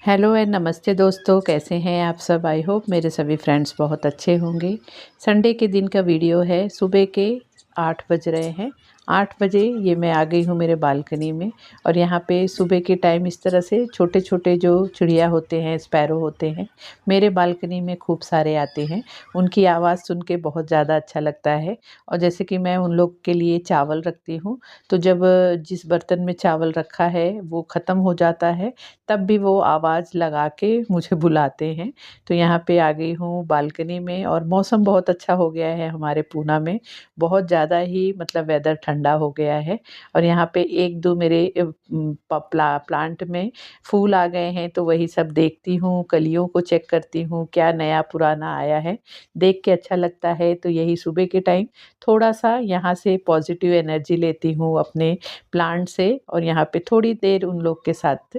Hello and नमस्ते दोस्तों, कैसे हैं आप सब। आई होप मेरे सभी फ्रेंड्स बहुत अच्छे होंगे। संडे के दिन का वीडियो है। सुबह के 8 बज रहे हैं। 8 बजे ये मैं आ गई हूँ मेरे बालकनी में। और यहाँ पे सुबह के टाइम इस तरह से छोटे छोटे जो चिड़िया होते हैं, स्पैरो होते हैं, मेरे बालकनी में खूब सारे आते हैं। उनकी आवाज़ सुन के बहुत ज़्यादा अच्छा लगता है। और जैसे कि मैं उन लोग के लिए चावल रखती हूँ, तो जब जिस बर्तन में चावल रखा है वो ख़त्म हो जाता है, तब भी वो आवाज़ लगा के मुझे बुलाते हैं। तो यहाँ पे आ गई हूँ बालकनी में और मौसम बहुत अच्छा हो गया है हमारे पूना में। बहुत ज़्यादा ही मतलब वेदर ठंडा हो गया है। और यहाँ पे 1-2 मेरे प्लांट में फूल आ गए हैं, तो वही सब देखती हूँ, कलियों को चेक करती हूँ, क्या नया पुराना आया है। देख के अच्छा लगता है। तो यही सुबह के टाइम थोड़ा-सा यहाँ से पॉजिटिव एनर्जी लेती हूँ अपने प्लांट से, और यहाँ पे थोड़ी देर उन लोग के साथ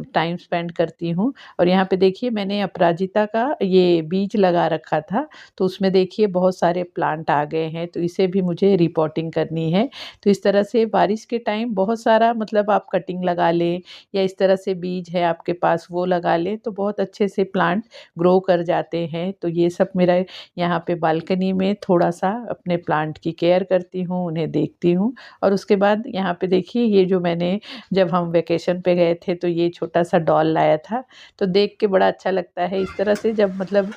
टाइम स्पेंड करती हूँ। और यहाँ पे देखिए मैंने अपराजिता का ये बीज लगा रखा था, तो उसमें देखिए बहुत सारे प्लांट आ गए हैं, तो इसे भी मुझे रिपोर्टिंग करनी है। तो इस तरह से बारिश के टाइम बहुत सारा मतलब आप कटिंग लगा लें, या इस तरह से बीज है आपके पास वो लगा लें, तो बहुत अच्छे से प्लांट ग्रो कर जाते हैं। तो ये सब मेरा यहाँ पे बालकनी में थोड़ा सा अपने प्लांट की केयर करती हूँ, उन्हें देखती हूँ। और उसके बाद यहाँ पे देखिए ये जो मैंने जब हम वेकेशन पे गए थे तो ये छोटा-सा डॉल लाया था, तो देख के बड़ा अच्छा लगता है। इस तरह से जब मतलब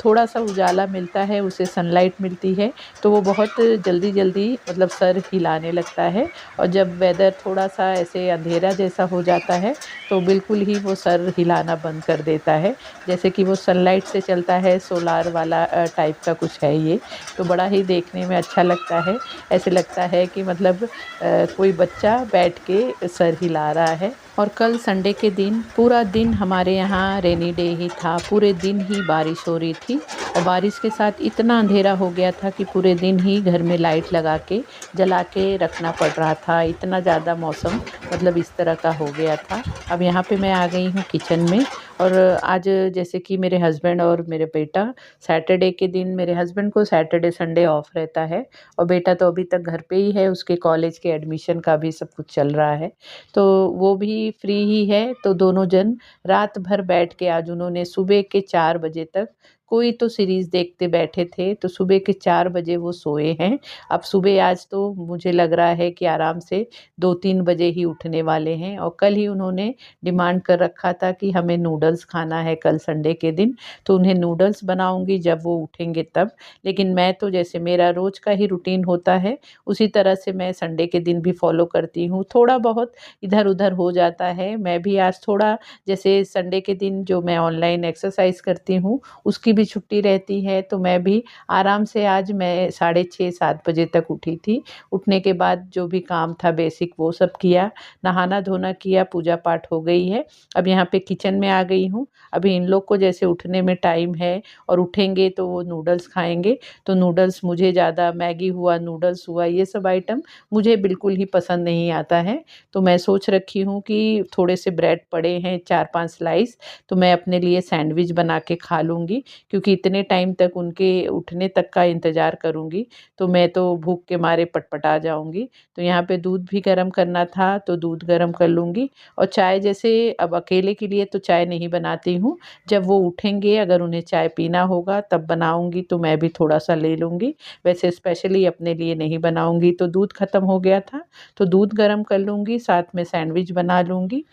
थोड़ा-सा उजाला मिलता है, उसे सनलाइट मिलती है, तो वो बहुत जल्दी-जल्दी मतलब सर हिलाने लगता है। और जब वेदर थोड़ा-सा ऐसे अंधेरा जैसा हो जाता है, तो बिल्कुल ही वो सर हिलाना बंद कर देता है। जैसे कि वो सनलाइट से चलता है, सोलार वाला टाइप का कुछ है ये। तो बड़ा ही देखने में अच्छा लगता है। ऐसे लगता है कि मतलब कोई बच्चा बैठ के सर हिला रहा है। और कल संडे के दिन पूरा दिन हमारे यहाँ रेनी डे ही था। पूरे दिन ही बारिश हो रही थी, और बारिश के साथ इतना अंधेरा हो गया था कि पूरे दिन ही घर में लाइट लगा के जला के रखना पड़ रहा था। इतना ज़्यादा मौसम मतलब इस तरह का हो गया था। अब यहाँ पे मैं आ गई हूँ किचन में। और आज जैसे कि मेरे हस्बैंड और मेरे बेटा सैटरडे के दिन, मेरे हस्बैंड को सैटरडे संडे ऑफ रहता है, और बेटा तो अभी तक घर पे ही है, उसके कॉलेज के एडमिशन का भी सब कुछ चल रहा है, तो वो भी फ्री ही है। तो दोनों जन रात भर बैठ के आज उन्होंने सुबह के 4 बजे तक कोई तो सीरीज़ देखते बैठे थे, तो सुबह के 4 बजे वो सोए हैं। अब सुबह आज तो मुझे लग रहा है कि आराम से 2-3 बजे ही उठने वाले हैं। और कल ही उन्होंने डिमांड कर रखा था कि हमें नूडल्स खाना है कल संडे के दिन, तो उन्हें नूडल्स बनाऊँगी जब वो उठेंगे तब। लेकिन मैं तो जैसे मेरा रोज़ का ही रूटीन होता है, उसी तरह से मैं संडे के दिन भी फ़ॉलो करती हूँ। थोड़ा बहुत इधर-उधर हो जाता है। मैं भी आज थोड़ा जैसे संडे के दिन जो मैं ऑनलाइन एक्सरसाइज़ करती हूँ, उसकी भी छुट्टी रहती है, तो मैं भी आराम से आज मैं साढ़े 6-7 बजे तक उठी थी। उठने के बाद जो भी काम था बेसिक वो सब किया, नहाना-धोना किया, पूजा-पाठ हो गई है। अब यहाँ पे किचन में आ गई हूँ। अभी इन लोग को जैसे उठने में टाइम है और उठेंगे तो वो नूडल्स खाएँगे, तो नूडल्स मुझे ज़्यादा मैगी हुआ, नूडल्स हुआ, ये सब आइटम मुझे बिल्कुल ही पसंद नहीं आता है। तो मैं सोच रखी हूँ कि थोड़े से ब्रेड पड़े हैं 4-5 स्लाइस, तो मैं अपने लिए सैंडविच बना के खा लूँगी, क्योंकि इतने टाइम तक उनके उठने तक का इंतज़ार करूँगी तो मैं तो भूख के मारे पटपटा जाऊँगी। तो यहाँ पे दूध भी गरम करना था, तो दूध गरम कर लूँगी। और चाय जैसे अब अकेले के लिए तो चाय नहीं बनाती हूँ, जब वो उठेंगे अगर उन्हें चाय पीना होगा तब बनाऊँगी, तो मैं भी थोड़ा-सा ले लूँगी। वैसे स्पेशली अपने लिए नहीं बनाऊँगी। तो दूध ख़त्म हो गया था, तो दूध गरम कर लूँगी, साथ में सैंडविच बना लूँगी।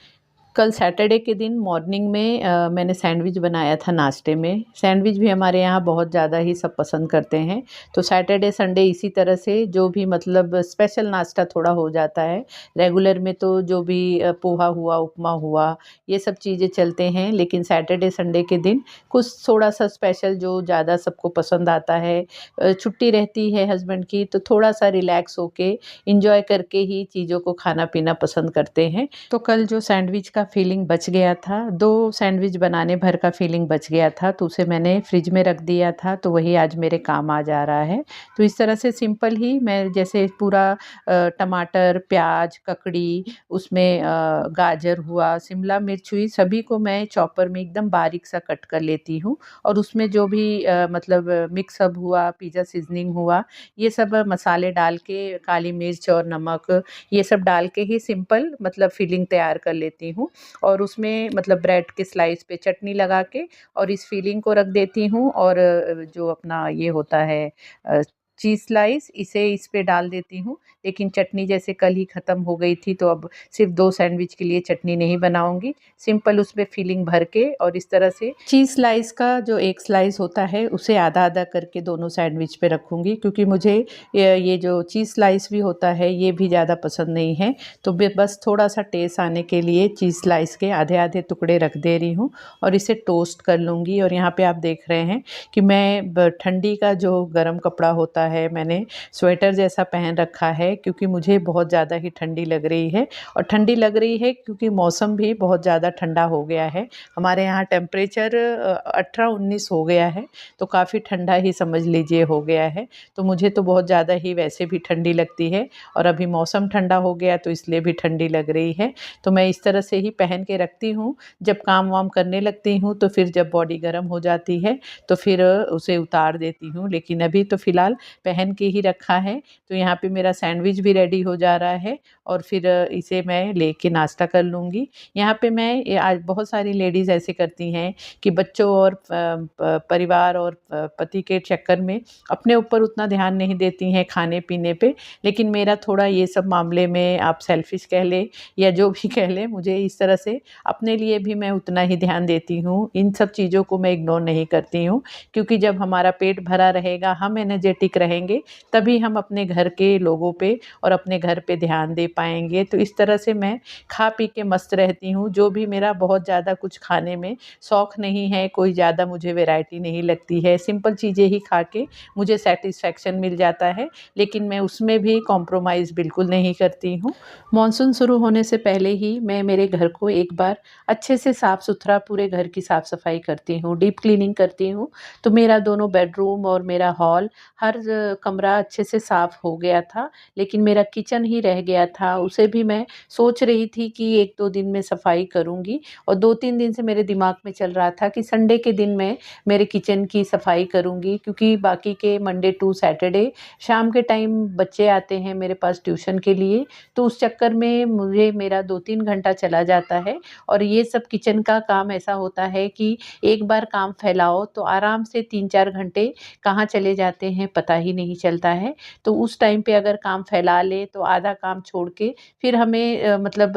कल सैटरडे के दिन मॉर्निंग में मैंने सैंडविच बनाया था नाश्ते में। सैंडविच भी हमारे यहाँ बहुत ज़्यादा ही सब पसंद करते हैं। तो सैटरडे संडे इसी तरह से जो भी मतलब स्पेशल नाश्ता थोड़ा हो जाता है। रेगुलर में तो जो भी पोहा हुआ, उपमा हुआ, ये सब चीज़ें चलते हैं, लेकिन सैटरडे संडे के दिन कुछ थोड़ा-सा स्पेशल जो ज़्यादा सबको पसंद आता है। छुट्टी रहती है हस्बैंड की, तो थोड़ा-सा रिलैक्स होके एन्जॉय करके ही चीज़ों को खाना-पीना पसंद करते हैं। तो कल जो सैंडविच का फिलिंग बच गया था, 2 सैंडविच बनाने भर का फिलिंग बच गया था, तो उसे मैंने फ्रिज में रख दिया था, तो वही आज मेरे काम आ जा रहा है। तो इस तरह से सिंपल ही मैं जैसे पूरा टमाटर, प्याज, ककड़ी, उसमें गाजर हुआ, शिमला मिर्च हुई, सभी को मैं चॉपर में एकदम बारीक सा कट कर लेती हूँ। और उसमें जो भी मतलब मिक्स अप हुआ, पिज़्ज़ा सीज़निंग हुआ, ये सब मसाले डाल के, काली मिर्च और नमक, ये सब डाल के ही सिंपल मतलब फिलिंग तैयार कर लेती हूँ। और उसमें मतलब ब्रेड के स्लाइस पे चटनी लगा के और इस फिलिंग को रख देती हूँ और जो अपना ये होता है चीज़ स्लाइस इसे इस पे डाल देती हूँ। लेकिन चटनी जैसे कल ही ख़त्म हो गई थी तो अब सिर्फ 2 सैंडविच के लिए चटनी नहीं बनाऊँगी। सिंपल उसमें फिलिंग भर के और इस तरह से चीज़ स्लाइस का जो एक स्लाइस होता है उसे आधा-आधा करके दोनों सैंडविच पे रखूँगी, क्योंकि मुझे ये जो चीज़ स्लाइस भी होता है ये भी ज़्यादा पसंद नहीं है। तो बस थोड़ा-सा टेस्ट आने के लिए चीज़ स्लाइस के आधे-आधे टुकड़े रख दे रही हूँ और इसे टोस्ट कर लूँगी। और यहाँ पे आप देख रहे हैं कि मैं ठंडी का जो गरम कपड़ा होता है मैंने स्वेटर जैसा पहन रखा है, क्योंकि मुझे बहुत ज़्यादा ही ठंडी लग रही है। और ठंडी लग रही है क्योंकि मौसम भी बहुत ज़्यादा ठंडा हो गया है। हमारे यहाँ टेम्परेचर 18-19 हो गया है, तो काफ़ी ठंडा ही समझ लीजिए हो गया है। तो मुझे तो बहुत ज़्यादा ही वैसे भी ठंडी लगती है और अभी मौसम ठंडा हो गया तो इसलिए भी ठंडी लग रही है। तो मैं इस तरह से ही पहन के रखती हूँ। जब काम वाम करने लगती हूँ तो फिर जब बॉडी गर्म हो जाती है तो फिर उसे उतार देती हूँ। लेकिन अभी तो फ़िलहाल पहन के ही रखा है। तो यहाँ पे मेरा सैंडविच भी रेडी हो जा रहा है और फिर इसे मैं लेके नाश्ता कर लूँगी। यहाँ पे मैं आज बहुत सारी लेडीज़ ऐसे करती हैं कि बच्चों और परिवार और पति के चक्कर में अपने ऊपर उतना ध्यान नहीं देती हैं खाने पीने पे। लेकिन मेरा थोड़ा ये सब मामले में आप सेल्फिश कह लें या जो भी कह लें, मुझे इस तरह से अपने लिए भी मैं उतना ही ध्यान देती हूँ। इन सब चीज़ों को मैं इग्नोर नहीं करती हूँ, क्योंकि जब हमारा पेट भरा रहेगा, हम एनर्जेटिक रहेंगे, तभी हम अपने घर के लोगों पे और अपने घर पे ध्यान दे पाएँगे। तो इस तरह से मैं खा पी के मस्त रहती हूँ। जो भी मेरा बहुत ज़्यादा कुछ खाने में शौक़ नहीं है, कोई ज़्यादा मुझे वैरायटी नहीं लगती है, सिंपल चीज़ें ही खा के मुझे सैटिस्फैक्शन मिल जाता है। लेकिन मैं उसमें भी कॉम्प्रोमाइज़ बिल्कुल नहीं करती हूँ। मॉनसून शुरू होने से पहले ही मैं मेरे घर को एक बार अच्छे से साफ़-सुथरा पूरे घर की साफ़-सफ़ाई करती हूँ, डीप क्लीनिंग करती हूँ। तो मेरा दोनों बेडरूम और मेरा हॉल हर कमरा अच्छे से साफ़ हो गया था। लेकिन मेरा किचन ही रह गया था, उसे भी मैं सोच रही थी कि 1-2 दिन में सफाई करूँगी और 2-3 दिन से मेरे दिमाग में चल रहा था कि संडे के दिन मैं मेरे किचन की सफाई करूँगी, क्योंकि बाकी के मंडे टू सैटरडे शाम के टाइम बच्चे आते हैं मेरे पास ट्यूशन के लिए, तो उस चक्कर में मुझे मेरा 2-3 घंटा चला जाता है। और ये सब किचन का काम ऐसा होता है कि एक बार काम फैलाओ तो आराम से 3-4 घंटे कहाँ चले जाते हैं पता ही नहीं चलता है। तो उस टाइम पे अगर काम फैला ले तो आधा काम छोड़ के फिर हमें मतलब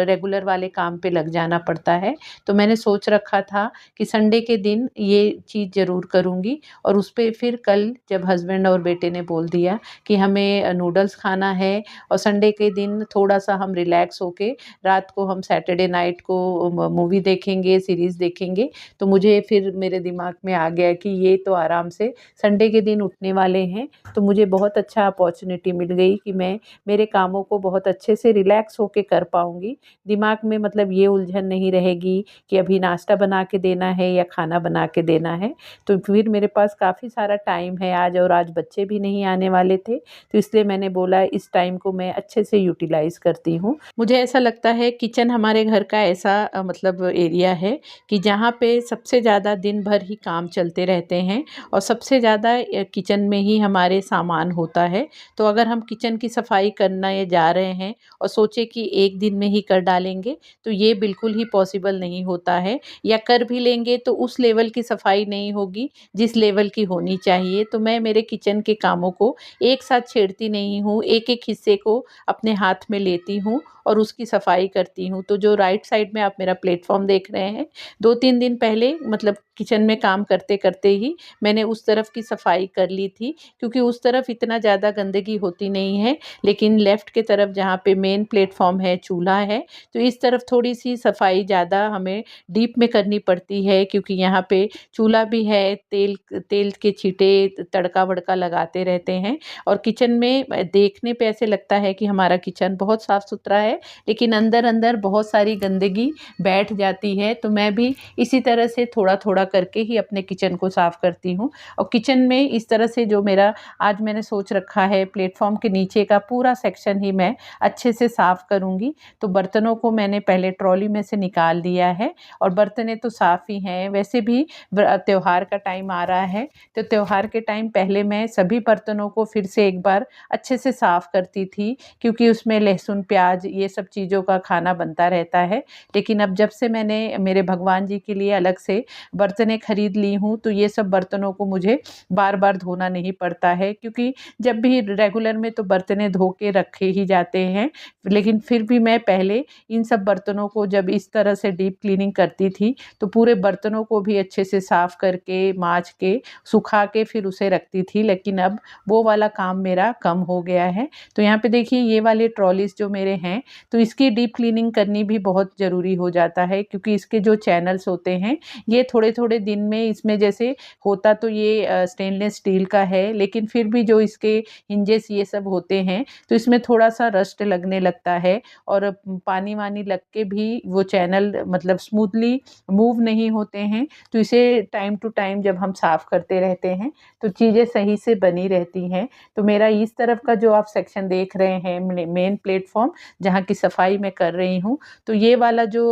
रेगुलर वाले काम पे लग जाना पड़ता है। तो मैंने सोच रखा था कि संडे के दिन ये चीज़ ज़रूर करूँगी और उस पे फिर कल जब हस्बैंड और बेटे ने बोल दिया कि हमें नूडल्स खाना है और संडे के दिन थोड़ा-सा हम रिलैक्स होके रात को हम सैटरडे नाइट को मूवी देखेंगे, सीरीज़ देखेंगे, तो मुझे फिर मेरे दिमाग में आ गया कि ये तो आराम से संडे के दिन उठने वाले हैं। तो मुझे बहुत अच्छा अपॉर्च्युनिटी मिल गई कि मैं मेरे कामों को बहुत अच्छे से रिलैक्स होके कर पाऊँगी। दिमाग में मतलब ये उलझन नहीं रहेगी कि अभी नाश्ता बना के देना है या खाना बना के देना है। तो फिर मेरे पास काफ़ी सारा टाइम है आज, और आज बच्चे भी नहीं आने वाले थे, तो इसलिए मैंने बोला इस टाइम को मैं अच्छे से यूटिलाइज़ करती हूँ। मुझे ऐसा लगता है किचन हमारे घर का ऐसा मतलब एरिया है कि जहाँ पे सबसे ज़्यादा दिन भर ही काम चलते रहते हैं और सबसे ज़्यादा किचन में ही हमारे सामान होता है। तो अगर हम किचन की सफाई करने जा रहे हैं और सोचे कि एक दिन में ही कर डालेंगे, तो ये बिल्कुल ही पॉसिबल नहीं होता है, या कर भी लेंगे तो उस लेवल की सफाई नहीं होगी जिस लेवल की होनी चाहिए। तो मैं मेरे किचन के कामों को एक साथ छेड़ती नहीं हूँ, एक-एक हिस्से को अपने हाथ में लेती हूँ और उसकी सफाई करती हूँ। तो जो राइट साइड में आप मेरा प्लेटफ़ॉर्म देख रहे हैं, 2-3 दिन पहले मतलब किचन में काम करते-करते ही मैंने उस तरफ की सफाई कर ली थी, क्योंकि उस तरफ इतना ज़्यादा गंदगी होती नहीं है। लेकिन लेफ़्ट के तरफ जहाँ पे मेन प्लेटफ़ॉर्म है, चूल्हा है, तो इस तरफ थोड़ी-सी सफाई ज़्यादा हमें डीप में करनी पड़ती है, क्योंकि यहाँ पे चूल्हा भी है, तेल तेल के छींटे तड़का-वड़का लगाते रहते हैं। और किचन में देखने पे ऐसे लगता है कि हमारा किचन बहुत साफ़-सुथरा है, लेकिन अंदर-अंदर बहुत सारी गंदगी बैठ जाती है। तो मैं भी इसी तरह से थोड़ा-थोड़ा करके ही अपने किचन को साफ़ करती हूँ। और किचन में इस तरह से जो मेरा मेरा आज मैंने सोच रखा है प्लेटफॉर्म के नीचे का पूरा सेक्शन ही मैं अच्छे से साफ़ करूँगी। तो बर्तनों को मैंने पहले ट्रॉली में से निकाल दिया है और बर्तनें तो साफ़ ही हैं। वैसे भी त्योहार का टाइम आ रहा है, तो त्योहार के टाइम पहले मैं सभी बर्तनों को फिर से एक बार अच्छे से साफ़ करती थी, क्योंकि उसमें लहसुन, प्याज ये सब चीज़ों का खाना बनता रहता है। लेकिन अब जब से मैंने मेरे भगवान जी के लिए अलग से बर्तनें खरीद ली हूँ, तो ये सब बर्तनों को मुझे बार-बार धोना नहीं पड़ता है, क्योंकि जब भी रेगुलर में तो बर्तनें धो के रखे ही जाते हैं। लेकिन फिर भी मैं पहले इन सब बर्तनों को जब इस तरह से डीप क्लीनिंग करती थी, तो पूरे बर्तनों को भी अच्छे से साफ़ करके, माँज के, सुखा के फिर उसे रखती थी। लेकिन अब वो वाला काम मेरा कम हो गया है। तो यहाँ पे देखिए ये वाले ट्रॉलीज़ जो मेरे हैं, तो इसकी डीप क्लीनिंग करनी भी बहुत ज़रूरी हो जाता है, क्योंकि इसके जो चैनल्स होते हैं, ये थोड़े-थोड़े दिन में इसमें जैसे होता तो ये स्टेनलेस स्टील का है, लेकिन फिर भी जो इसके हिंजेस ये सब होते हैं, तो इसमें थोड़ा-सा रस्ट लगने लगता है और पानी-वानी लग के भी वो चैनल मतलब स्मूथली मूव नहीं होते हैं। तो इसे टाइम टू टाइम जब हम साफ़ करते रहते हैं, तो चीज़ें सही से बनी रहती हैं। तो मेरा इस तरफ का जो आप सेक्शन देख रहे हैं मेन प्लेटफ़ॉर्म जहाँ की सफाई मैं कर रही हूँ, तो ये वाला जो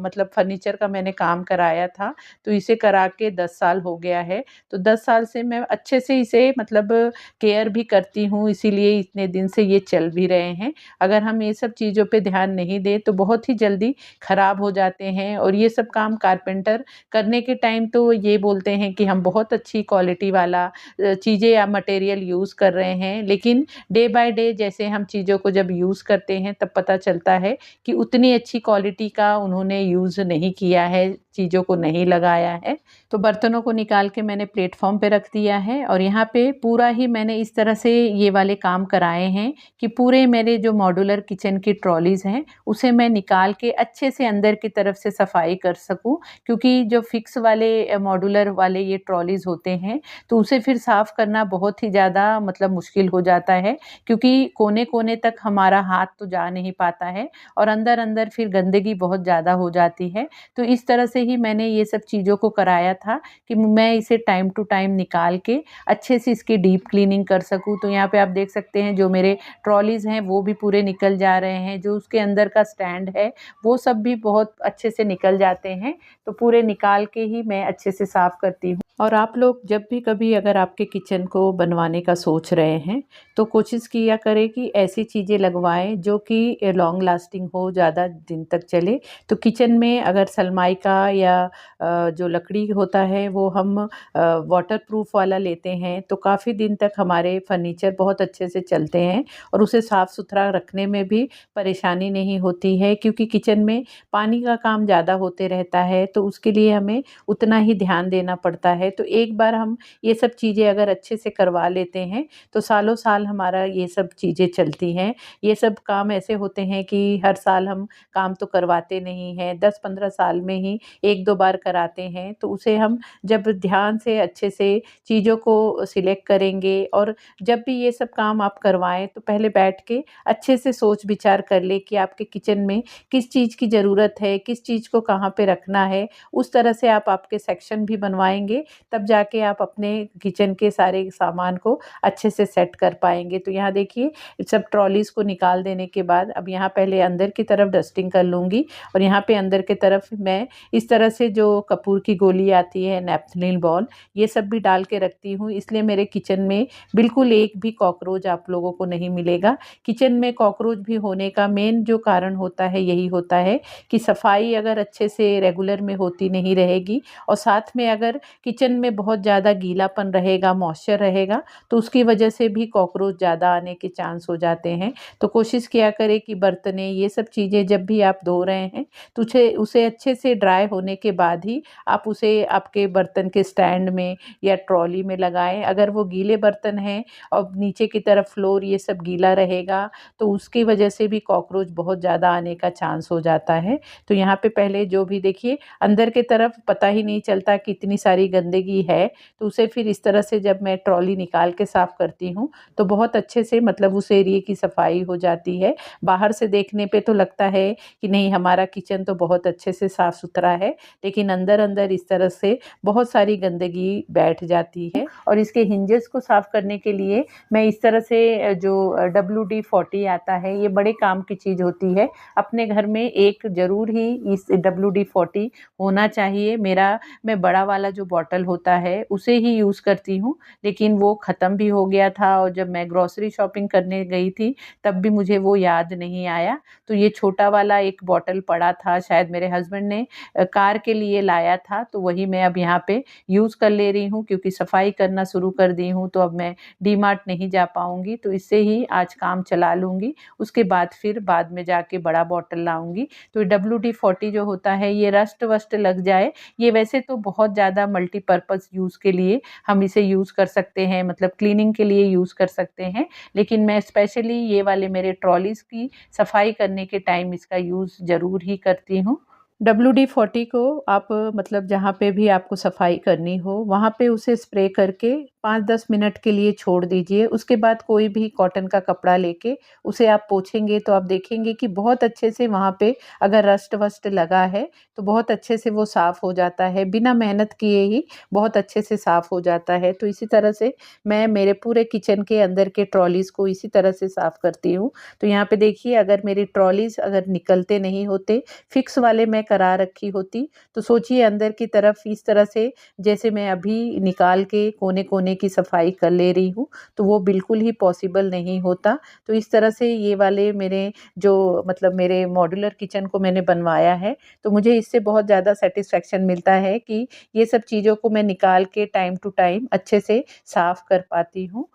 मतलब फर्नीचर का मैंने काम कराया था, तो इसे करा के 10 साल हो गया है। तो 10 साल से मैं अच्छे से इसे मतलब केयर भी करती हूँ, इसीलिए इतने दिन से ये चल भी रहे हैं। अगर हम ये सब चीज़ों पे ध्यान नहीं दें, तो बहुत ही जल्दी ख़राब हो जाते हैं और ये सब काम कारपेंटर करने के टाइम तो ये बोलते हैं कि हम बहुत अच्छी क्वालिटी वाला चीज़ें या मटेरियल यूज़ कर रहे हैं, लेकिन डे बाय डे जैसे हम चीज़ों को जब यूज़ करते हैं, तब पता चलता है कि उतनी अच्छी क्वालिटी का उन्होंने यूज़ नहीं किया है, चीज़ों को नहीं लगाया है। तो बर्तनों को निकाल के मैंने प्लेटफॉर्म पे रख दिया है और यहाँ पे पूरा ही मैंने इस तरह से ये वाले काम कराए हैं कि पूरे मेरे जो मॉड्यूलर किचन की ट्रॉलीज़ हैं, उसे मैं निकाल के अच्छे से अंदर की तरफ से सफाई कर सकूँ, क्योंकि जो फिक्स वाले मॉड्यूलर वाले ये ट्रॉलीज़ होते हैं, तो उसे फिर साफ़ करना बहुत ही ज़्यादा मतलब मुश्किल हो जाता है, क्योंकि कोने-कोने तक हमारा हाथ तो जा नहीं पाता है और अंदर-अंदर फिर गंदगी बहुत ज़्यादा हो जाती है। तो इस तरह से ही मैंने ये सब चीज़ों को कराया था कि मैं इसे टाइम टू टाइम निकाल के अच्छे से इसकी डीप क्लीनिंग कर सकूँ। तो यहाँ पे आप देख सकते हैं जो मेरे ट्रॉलीज़ हैं वो भी पूरे निकल जा रहे हैं, जो उसके अंदर का स्टैंड है वो सब भी बहुत अच्छे से निकल जाते हैं। तो पूरे निकाल के ही मैं अच्छे से साफ़ करती हूँ। और आप लोग जब भी कभी अगर आपके किचन को बनवाने का सोच रहे हैं, तो कोशिश किया करें कि ऐसी चीज़ें लगवाएं जो कि लॉन्ग लास्टिंग हो, ज़्यादा दिन तक चले। तो किचन में अगर सनमाइका या जो लकड़ी होता है वो हम वाटरप्रूफ वाला लेते हैं, तो काफ़ी दिन तक हमारे फर्नीचर बहुत अच्छे से चलते हैं और उसे साफ़ सुथरा रखने में भी परेशानी नहीं होती है, क्योंकि किचन में पानी का काम ज़्यादा होते रहता है, तो उसके लिए हमें उतना ही ध्यान देना पड़ता है। तो एक बार हम ये सब चीज़ें अगर अच्छे से करवा लेते हैं, तो सालों साल हमारा ये सब चीज़ें चलती हैं। ये सब काम ऐसे होते हैं कि हर साल हम काम तो करवाते नहीं हैं, 10-15 साल में ही 1-2 बार कराते हैं। तो उसे हम जब ध्यान से अच्छे से चीज़ों को सिलेक्ट करेंगे और जब भी ये सब काम आप करवाएँ, तो पहले बैठ के अच्छे से सोच विचार कर लें कि आपके किचन में किस चीज़ की ज़रूरत है, किस चीज़ को कहाँ पे रखना है। उस तरह से आप आपके सेक्शन भी बनवाएँगे, तब जाके आप अपने किचन के सारे सामान को अच्छे से सेट कर पाएँगे। तो यहाँ देखिए सब ट्रॉलीज़ को निकाल देने के बाद अब यहाँ पहले अंदर की तरफ डस्टिंग कर लूँगी और यहाँ पे अंदर की तरफ मैं इस तरह से जो कपूर की गोली आती है, नेपथलीन बॉल, ये सब भी डाल के रखती हूँ। इसलिए मेरे किचन में बिल्कुल एक भी कॉकरोच आप लोगों को नहीं मिलेगा। किचन में कॉकरोच भी होने का मेन जो कारण होता है यही होता है कि सफाई अगर अच्छे से रेगुलर में होती नहीं रहेगी और साथ में अगर किचन में बहुत ज़्यादा गीलापन रहेगा, मॉइस्चर रहेगा, तो उसकी वजह से भी कॉकरोच ज़्यादा आने के चांस हो जाते हैं। तो कोशिश किया करें कि बर्तनें ये सब चीज़ें जब भी आप धो रहे हैं, तो उसे अच्छे से ड्राई होने के बाद ही आप उसे आपके बर्तन के स्टैंड में या ट्रॉली में लगाएं। अगर वो गीले बर्तन हैं और नीचे की तरफ फ्लोर ये सब गीला रहेगा, तो उसकी वजह से भी कॉकरोच बहुत ज़्यादा आने का चांस हो जाता है। तो यहाँ पे पहले जो भी देखिए अंदर की तरफ पता ही नहीं चलता कि इतनी सारी गंदगी गंदगी है तो उसे फिर इस तरह से जब मैं ट्रॉली निकाल के साफ़ करती हूँ तो बहुत अच्छे से मतलब उस एरिए की सफाई हो जाती है। बाहर से देखने पे तो लगता है कि नहीं हमारा किचन तो बहुत अच्छे से साफ़ सुथरा है, लेकिन अंदर-अंदर इस तरह से बहुत सारी गंदगी बैठ जाती है। और इसके हिंजेस को साफ़ करने के लिए मैं इस तरह से जो WD-40 आता है, ये बड़े काम की चीज़ होती है। अपने घर में एक ज़रूर ही इस WD-40 होना चाहिए। मैं बड़ा वाला जो बॉटल होता है उसे ही यूज़ करती हूँ, लेकिन वो ख़त्म भी हो गया था और जब मैं ग्रोसरी शॉपिंग करने गई थी तब भी मुझे वो याद नहीं आया। तो ये छोटा वाला एक बॉटल पड़ा था, शायद मेरे हस्बैंड ने कार के लिए लाया था, तो वही मैं अब यहाँ पे यूज़ कर ले रही हूँ क्योंकि सफाई करना शुरू कर दी हूँ तो अब मैं डीमार्ट नहीं जा पाऊँगी, तो इससे ही आज काम चला लूँगी। उसके बाद फिर बाद में जाके बड़ा बॉटल लाऊँगी। तो WD-40 जो होता है ये रस्ट-वस्ट लग जाए, ये वैसे तो बहुत ज़्यादा मल्टीपर्पज़ यूज़ के लिए हम इसे यूज़ कर सकते हैं, मतलब क्लीनिंग के लिए यूज़ कर सकते हैं। लेकिन मैं स्पेशली ये वाले मेरे ट्रॉलीज़ की सफाई करने के टाइम इसका यूज़ ज़रूर ही करती हूँ। WD-40 को आप मतलब जहाँ पे भी आपको सफाई करनी हो, वहाँ पे उसे स्प्रे करके 5-10 मिनट के लिए छोड़ दीजिए। उसके बाद कोई भी कॉटन का कपड़ा लेके उसे आप पोंछेंगे तो आप देखेंगे कि बहुत अच्छे से वहाँ पे अगर रस्ट-वस्ट लगा है, तो बहुत अच्छे से वो साफ़ हो जाता है। बिना मेहनत किए ही बहुत अच्छे से साफ़ हो जाता है। तो इसी तरह से मैं मेरे पूरे किचन के अंदर के ट्रॉलीज़ को इसी तरह से साफ़ करती हूँ। तो यहाँ पे देखिए अगर मेरी ट्रॉलीज़ अगर निकलते नहीं होते, फिक्स वाले मैं करा रखी होती, तो सोचिए अंदर की तरफ इस तरह से जैसे मैं अभी निकाल के कोने-कोने की सफाई कर ले रही हूँ, तो वो बिल्कुल ही पॉसिबल नहीं होता। तो इस तरह से ये वाले मेरे जो मतलब मेरे मॉड्यूलर किचन को मैंने बनवाया है, तो मुझे इससे बहुत ज़्यादा सैटिस्फैक्शन मिलता है कि ये सब चीज़ों को मैं निकाल के टाइम टू टाइम अच्छे से साफ़ कर पाती हूँ।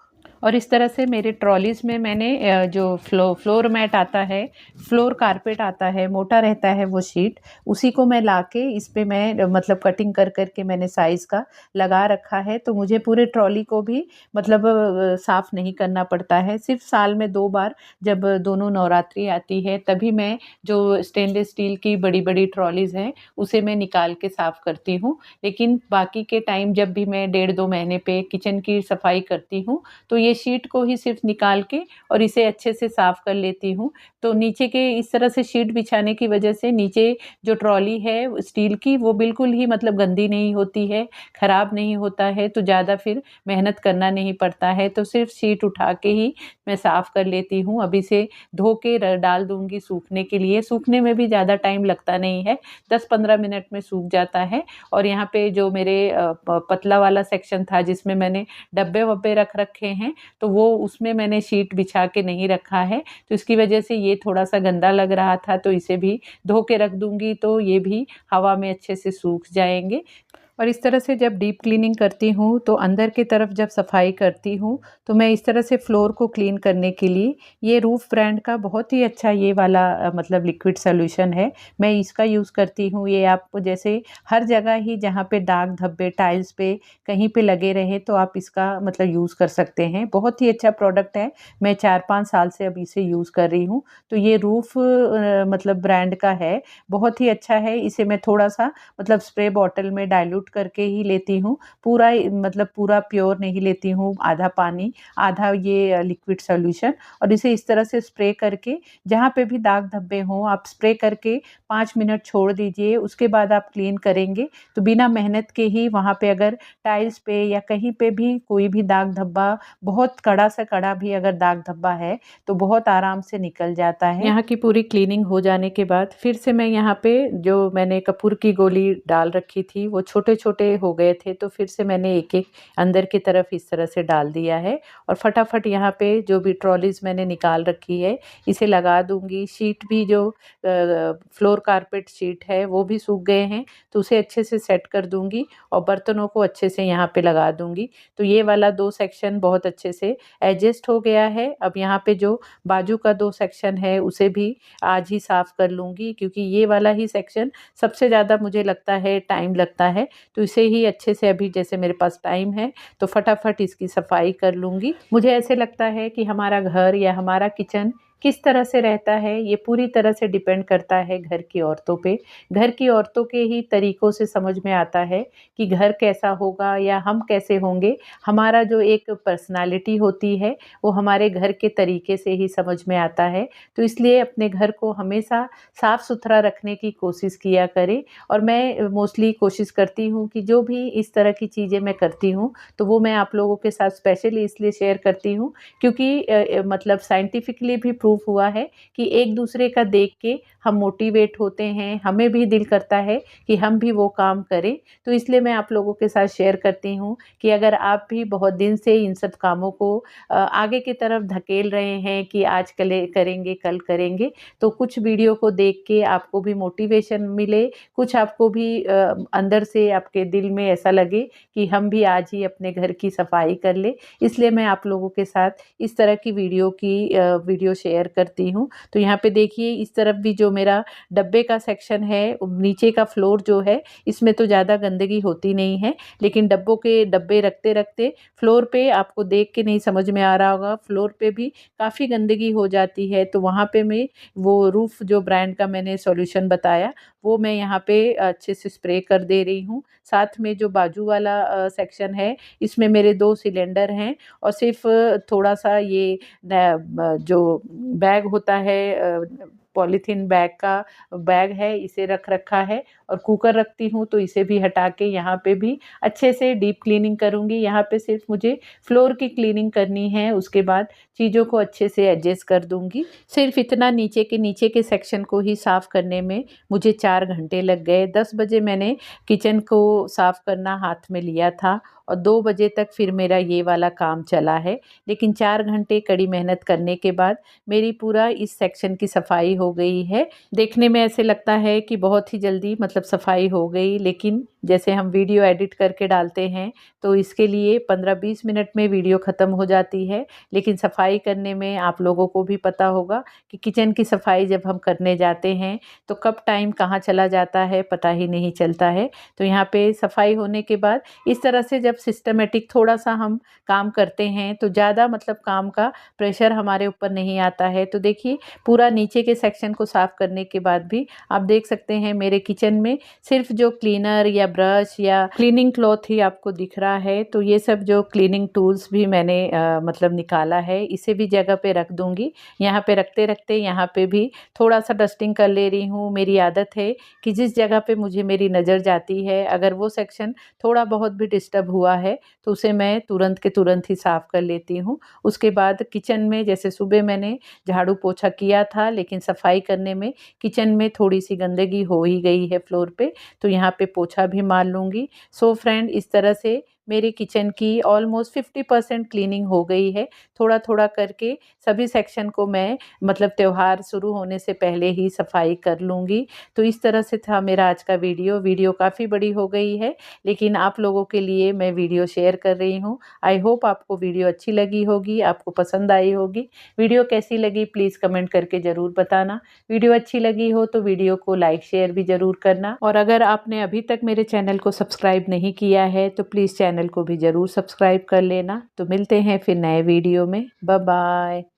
और इस तरह से मेरे ट्रॉलीज़ में मैंने जो फ्लोर मैट आता है, फ्लोर कारपेट आता है, मोटा रहता है वो शीट, उसी को मैं लाके इस पे मैं मतलब कटिंग कर कर के मैंने साइज़ का लगा रखा है। तो मुझे पूरे ट्रॉली को भी मतलब साफ़ नहीं करना पड़ता है। सिर्फ़ साल में 2 बार जब दोनों नवरात्रि आती है तभी मैं जो स्टेनलेस स्टील की बड़ी-बड़ी ट्रॉलीज़ हैं, उसे मैं निकाल के साफ़ करती हूँ। लेकिन बाकी के टाइम जब भी मैं 1.5-2 महीने पे किचन की सफाई करती हूँ, तो ये शीट को ही सिर्फ़ निकाल के और इसे अच्छे से साफ़ कर लेती हूँ। तो नीचे के इस तरह से शीट बिछाने की वजह से नीचे जो ट्रॉली है स्टील की वो बिल्कुल ही मतलब गंदी नहीं होती है, ख़राब नहीं होता है, तो ज़्यादा फिर मेहनत करना नहीं पड़ता है। तो सिर्फ़ शीट उठा के ही मैं साफ़ कर लेती हूँ। अब इसे धो के डाल दूँगी सूखने के लिए। सूखने में भी ज़्यादा टाइम लगता नहीं है, 10-15 मिनट में सूख जाता है। और यहाँ पे जो मेरे पतला वाला सेक्शन था जिसमें मैंने डब्बे-वब्बे रख रखे हैं, तो वो उसमें मैंने शीट बिछा के नहीं रखा है, तो इसकी वजह से ये थोड़ा-सा गंदा लग रहा था, तो इसे भी धो के रख दूँगी, तो ये भी हवा में अच्छे से सूख जाएँगे। और इस तरह से जब डीप क्लीनिंग करती हूँ, तो अंदर की तरफ जब सफाई करती हूँ, तो मैं इस तरह से फ्लोर को क्लीन करने के लिए ये रूफ ब्रांड का बहुत ही अच्छा ये वाला मतलब लिक्विड सॉल्यूशन है, मैं इसका यूज़ करती हूँ। ये आपको जैसे हर जगह ही जहाँ पे दाग धब्बे टाइल्स पे कहीं पे लगे रहें, तो आप इसका मतलब यूज़ कर सकते हैं। बहुत ही अच्छा प्रोडक्ट है, मैं 4-5 साल से अब इसे यूज़ कर रही हूँ। तो ये रूफ मतलब ब्रांड का है, बहुत ही अच्छा है। इसे मैं थोड़ा-सा मतलब स्प्रे बॉटल में डाइल्यूट करके ही लेती हूँ, पूरा मतलब पूरा प्योर नहीं लेती हूँ, आधा पानी, आधा ये लिक्विड सॉल्यूशन, और इसे इस तरह से स्प्रे करके जहाँ पे भी दाग धब्बे हों, आप स्प्रे करके 5 मिनट छोड़ दीजिए, उसके बाद आप क्लीन करेंगे, तो बिना मेहनत के ही वहाँ पे अगर टाइल्स पे या कहीं पे भी कोई भी दाग धब्बा, बहुत कड़ा से कड़ा भी अगर दाग धब्बा है, तो बहुत आराम से निकल जाता है। यहाँ की पूरी क्लीनिंग हो जाने के बाद फिर से मैं यहाँ पे जो मैंने कपूर की गोली डाल रखी थी, वो छोटे-छोटे हो गए थे, तो फिर से मैंने एक-एक अंदर की तरफ इस तरह से डाल दिया है और फटाफट यहाँ पे जो भी ट्रॉलीज़ मैंने निकाल रखी है, इसे लगा दूँगी। शीट भी जो फ्लोर कारपेट शीट है, वो भी सूख गए हैं, तो उसे अच्छे से सेट कर दूँगी और बर्तनों को अच्छे से यहाँ पे लगा दूँगी। तो ये वाला 2 सेक्शन बहुत अच्छे से एडजस्ट हो गया है। अब यहाँ पे जो बाजू का 2 सेक्शन है, उसे भी आज ही साफ़ कर लूँगी, क्योंकि ये वाला ही सेक्शन सबसे ज़्यादा मुझे लगता है टाइम लगता है, तो इसे ही अच्छे से अभी जैसे मेरे पास टाइम है तो फटाफट इसकी सफाई कर लूँगी। मुझे ऐसे लगता है कि हमारा घर या हमारा किचन किस तरह से रहता है, ये पूरी तरह से डिपेंड करता है घर की औरतों पे। घर की औरतों के ही तरीकों से समझ में आता है कि घर कैसा होगा या हम कैसे होंगे। हमारा जो एक पर्सनैलिटी होती है, वो हमारे घर के तरीके से ही समझ में आता है। तो इसलिए अपने घर को हमेशा साफ-सुथरा रखने की कोशिश किया करें और मैं मोस्टली कोशिश करती हूँ कि जो भी इस तरह की चीज़ें मैं करती हूँ, तो वो मैं आप लोगों के साथ स्पेशली इसलिए शेयर करती हूँ क्योंकि मतलब साइंटिफिकली भी प्रूफ हुआ है कि एक-दूसरे का देख के हम मोटिवेट होते हैं, हमें भी दिल करता है कि हम भी वो काम करें। तो इसलिए मैं आप लोगों के साथ शेयर करती हूँ कि अगर आप भी बहुत दिन से इन सब कामों को आगे की तरफ धकेल रहे हैं कि आज करेंगे, कल करेंगे, तो कुछ वीडियो को देख के आपको भी मोटिवेशन मिले, कुछ आपको भी अंदर से आपके दिल में ऐसा लगे कि हम भी आज ही अपने घर की सफाई कर लें। इसलिए मैं आप लोगों के साथ इस तरह की वीडियो शेयर करती हूँ। तो यहाँ पे देखिए इस तरफ भी जो मेरा डब्बे का सेक्शन है, नीचे का फ्लोर जो है, इसमें तो ज़्यादा गंदगी होती नहीं है, लेकिन डब्बे रखते-रखते फ्लोर पे आपको देख के नहीं समझ में आ रहा होगा, फ्लोर पे भी काफ़ी गंदगी हो जाती है। तो वहाँ पे मैं वो रूफ़ जो ब्रांड का मैंने सॉल्यूशन बताया, वो मैं यहाँ पे अच्छे से स्प्रे कर दे रही हूँ। साथ में जो बाजू वाला सेक्शन है, इसमें मेरे 2 सिलेंडर हैं और सिर्फ़ थोड़ा-सा ये जो बैग होता है पॉलीथीन बैग का बैग है, इसे रख रखा है और कुकर रखती हूँ तो इसे भी हटा के यहाँ पे भी अच्छे से डीप क्लीनिंग करूँगी। यहाँ पे सिर्फ मुझे फ्लोर की क्लीनिंग करनी है, उसके बाद चीज़ों को अच्छे से एडजस्ट कर दूँगी। सिर्फ इतना नीचे के सेक्शन को ही साफ़ करने में मुझे 4 घंटे लग गए। 10 बजे मैंने किचन को साफ़ करना हाथ में लिया था और 2 बजे तक फिर मेरा ये वाला काम चला है। लेकिन 4 घंटे कड़ी मेहनत करने के बाद मेरी पूरा इस सेक्शन की सफाई हो गई है। देखने में ऐसे लगता है कि बहुत ही जल्दी मतलब सफाई हो गई, लेकिन जैसे हम वीडियो एडिट करके डालते हैं तो इसके लिए 15-20 मिनट में वीडियो ख़त्म हो जाती है। लेकिन सफाई करने में आप लोगों को भी पता होगा कि किचन की सफाई जब हम करने जाते हैं तो कब टाइम कहाँ चला जाता है पता ही नहीं चलता है। तो यहाँ पे सफाई होने के बाद इस तरह से जब सिस्टमैटिक थोड़ा-सा हम काम करते हैं तो ज़्यादा मतलब काम का प्रेशर हमारे ऊपर नहीं आता है। तो देखिए पूरा नीचे के सेक्शन को साफ़ करने के बाद भी आप देख सकते हैं मेरे किचन में सिर्फ जो क्लीनर या ब्रश या क्लीनिंग क्लॉथ ही आपको दिख रहा है। तो ये सब जो क्लीनिंग टूल्स भी मैंने मतलब निकाला है, इसे भी जगह पे रख दूँगी। यहाँ पे रखते-रखते यहाँ पे भी थोड़ा-सा डस्टिंग कर ले रही हूँ। मेरी आदत है कि जिस जगह पे मुझे मेरी नज़र जाती है, अगर वो सेक्शन थोड़ा बहुत भी डिस्टर्ब हुआ है तो उसे मैं तुरंत के तुरंत ही साफ़ कर लेती हूँ। उसके बाद किचन में जैसे सुबह मैंने झाड़ू पोछा किया था, लेकिन सफाई करने में किचन में थोड़ी-सी गंदगी हो ही गई है फ्लोर पे, तो यहाँ पे पोछा भी मार लूँगी। सो फ्रेंड इस तरह से मेरे किचन की ऑलमोस्ट 50% क्लीनिंग हो गई है। थोड़ा-थोड़ा करके सभी सेक्शन को मैं मतलब त्योहार शुरू होने से पहले ही सफाई कर लूँगी। तो इस तरह से था मेरा आज का वीडियो काफ़ी बड़ी हो गई है, लेकिन आप लोगों के लिए मैं वीडियो शेयर कर रही हूँ। आई होप आपको वीडियो अच्छी लगी होगी, आपको पसंद आई होगी। वीडियो कैसी लगी प्लीज़ कमेंट करके ज़रूर बताना। वीडियो अच्छी लगी हो तो वीडियो को लाइक शेयर भी ज़रूर करना और अगर आपने अभी तक मेरे चैनल को सब्सक्राइब नहीं किया है तो प्लीज़ चैनल को भी ज़रूर सब्सक्राइब कर लेना। तो मिलते हैं फिर नए वीडियो में। Bye bye.